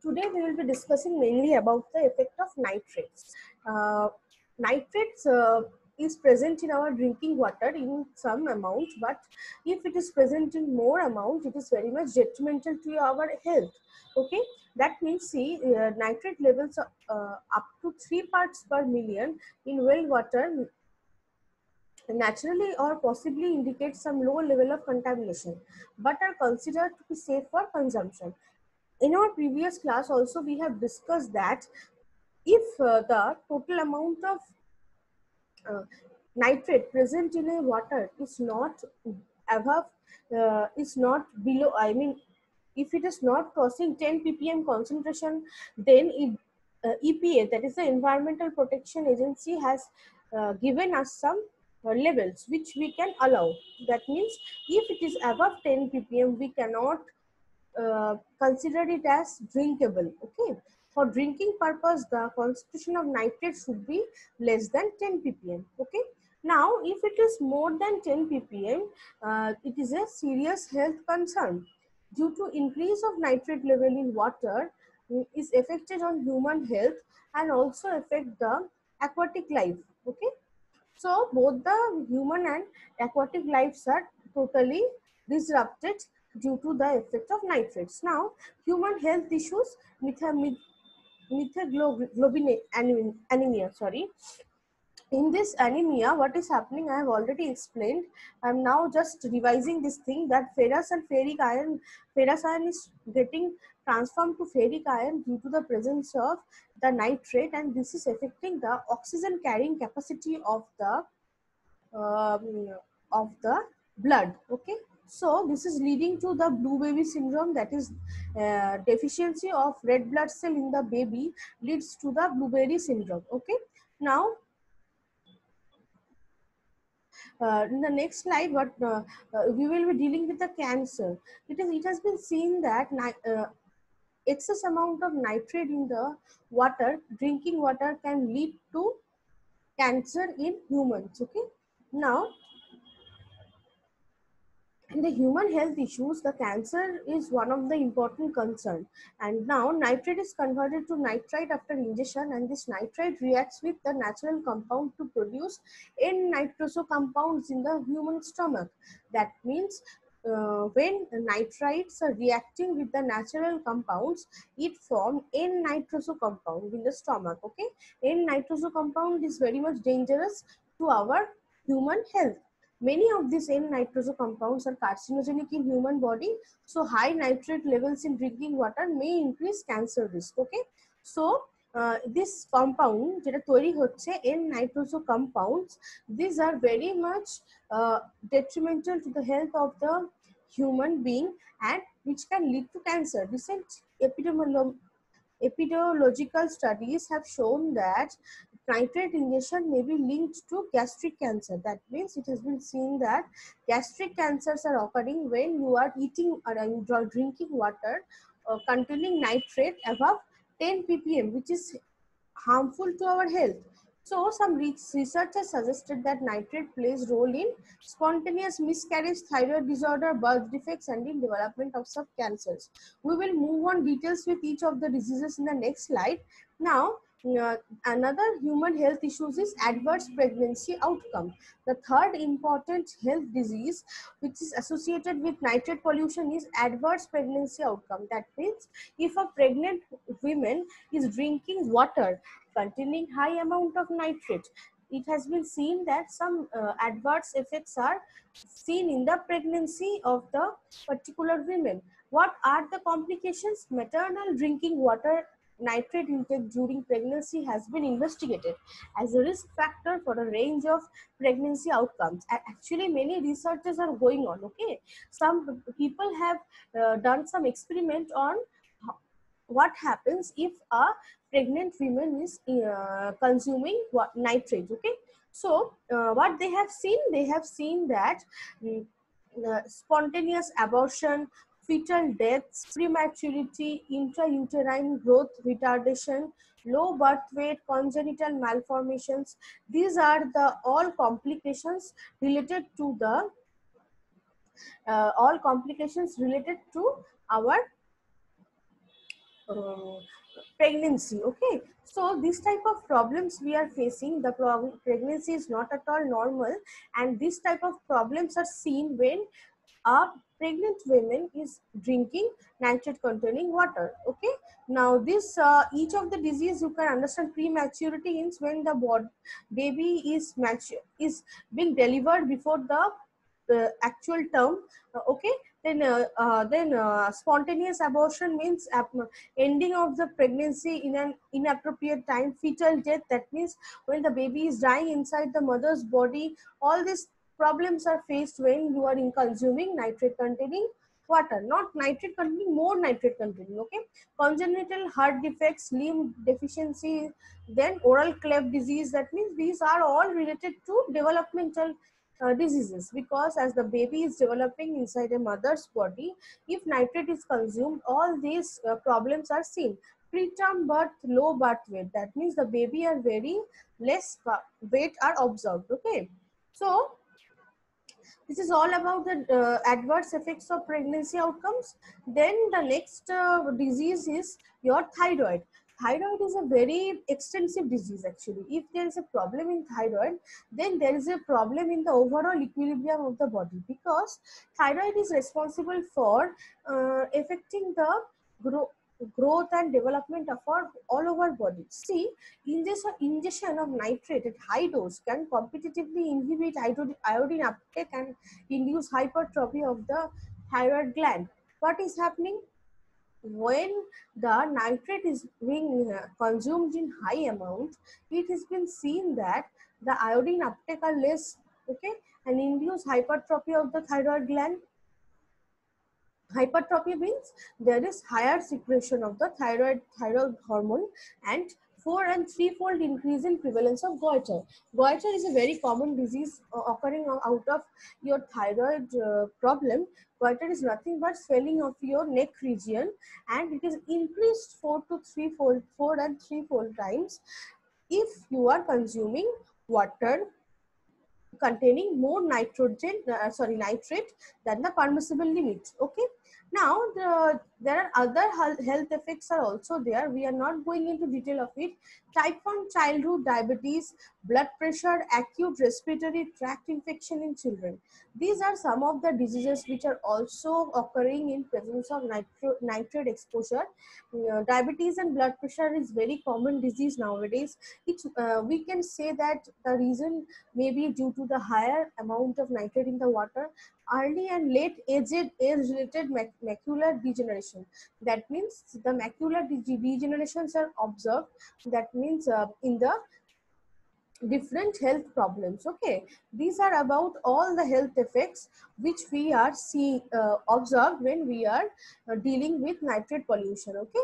today we will be discussing mainly about the effect of nitrates. Uh, Nitrates is present in our drinking water in some amount, but if it is present in more amount, it is very much detrimental to our health. Okay, that means see nitrate levels up to 3 parts per million in well water naturally or possibly indicate some low level of contamination, but are considered to be safe for consumption. In our previous class also we have discussed that if the total amount of uh, nitrate present in a water is not above is not below, I mean if it is not crossing 10 ppm concentration, then EPA, that is the Environmental Protection Agency, has given us some levels which we can allow. That means if it is above 10 ppm we cannot consider it as drinkable. Okay, for drinking purpose the concentration of nitrate should be less than 10 ppm. Okay, now if it is more than 10 ppm, it is a serious health concern due to increase of nitrate level in water is affected on human health and also affect the aquatic life. Okay, so both the human and aquatic lives are totally disrupted due to the effect of nitrates. Now, human health issues, methaglobin anemia. Sorry, in this anemia, what is happening? I have already explained. I am now just revising this thing that ferrous iron is getting transformed to ferric iron due to the presence of the nitrate, and this is affecting the oxygen carrying capacity um, of the blood. Okay, so this is leading to the blue baby syndrome, that is deficiency of red blood cell in the baby leads to the blueberry syndrome. Okay, now in the next slide what we will be dealing with the cancer. It has been seen that excess amount of nitrate in the water, drinking water, can lead to cancer in humans. Okay, now in the human health issues, the cancer is one of the important concern. And now nitrate is converted to nitrite after ingestion, and this nitrite reacts with the natural compound to produce N-nitroso compounds in the human stomach. That means when nitrites are reacting with the natural compounds, it forms N-nitroso compound in the stomach. Okay, N-nitroso compound is very much dangerous to our human health. Many of these N-nitroso compounds are carcinogenic in human body, so high nitrate levels in drinking water may increase cancer risk. Okay, so this compound যেটা তৈরি হচ্ছে N-nitroso compounds, these are very much detrimental to the health of the human being and which can lead to cancer. Recent epidemiological studies have shown that nitrate ingestion may be linked to gastric cancer. That means it has been seen that gastric cancers are occurring when you are eating or drinking water containing nitrate above 10 ppm, which is harmful to our health. So some researchers suggested that nitrate plays role in spontaneous miscarriage, thyroid disorder, birth defects, and in development of some cancers. We will move on details with each of the diseases in the next slide. Now, another human health issues is adverse pregnancy outcome. The third important health disease which is associated with nitrate pollution is adverse pregnancy outcome. That means if a pregnant woman is drinking water containing high amount of nitrate, it has been seen that some adverse effects are seen in the pregnancy of the particular women. What are the complications? Maternal drinking water nitrate intake during pregnancy has been investigated as a risk factor for a range of pregnancy outcomes. Actually, many researches are going on. Okay, some people have done some experiment on what happens if a pregnant woman is consuming nitrate. Okay, so what they have seen that mm, spontaneous abortion, fetal deaths, prematurity, intrauterine growth retardation, low birth weight, congenital malformations. These are the all complications related to the all complications related to our uh, pregnancy. Okay, so this type of problems we are facing, the pregnancy is not at all normal, and this type of problems are seen when a pregnant woman is drinking nitrate containing water. Okay, now this each of the disease you can understand prematurity is when the baby is mature, is being delivered before the actual term. Okay, then spontaneous abortion means ending of the pregnancy in an inappropriate time. Fetal death, that means when the baby is dying inside the mother's body. All these problems are faced when you are in consuming nitrate containing water, not nitrate containing, more nitrate containing. Okay, congenital heart defects, limb deficiency, then oral cleft disease, that means these are all related to developmental diseases, because as the baby is developing inside a mother's body, if nitrate is consumed, all these problems are seen. Preterm birth, low birth weight, that means the baby are very less weight are observed. Okay, so this is all about the adverse effects of pregnancy outcomes. Then the next disease is your thyroid. Thyroid is a very extensive disease actually. If there is a problem in thyroid, then there is a problem in the overall equilibrium of the body, because thyroid is responsible for affecting the growth and development of our all over body. See, ingestion of nitrate at high dose can competitively inhibit iodine uptake and induce hypertrophy of the thyroid gland. What is happening? When the nitrate is being consumed in high amount, it has been seen that the iodine uptake are less. Okay, and induce hypertrophy of the thyroid gland. Hypertrophy means there is higher secretion of the thyroid hormone, and 4 and 3-fold increase in prevalence of goiter. Goiter is a very common disease occurring out of your thyroid problem. Goiter is nothing but swelling of your neck region, and it is increased 4 and 3-fold times if you are consuming water containing more nitrate than the permissible limit. Okay, now there are other health effects are also there. We are not going into detail of it. Type 1 childhood diabetes, blood pressure, acute respiratory tract infection in children, these are some of the diseases which are also occurring in presence of nitrate exposure. Diabetes and blood pressure is very common disease nowadays. We can say that the reason may be due to the higher amount of nitrate in the water. Early and late age-related macular degeneration. That means the macular degenerations are observed. That means in the different health problems. Okay, these are about all the health effects which we are seeing observed when we are dealing with nitrate pollution. Okay,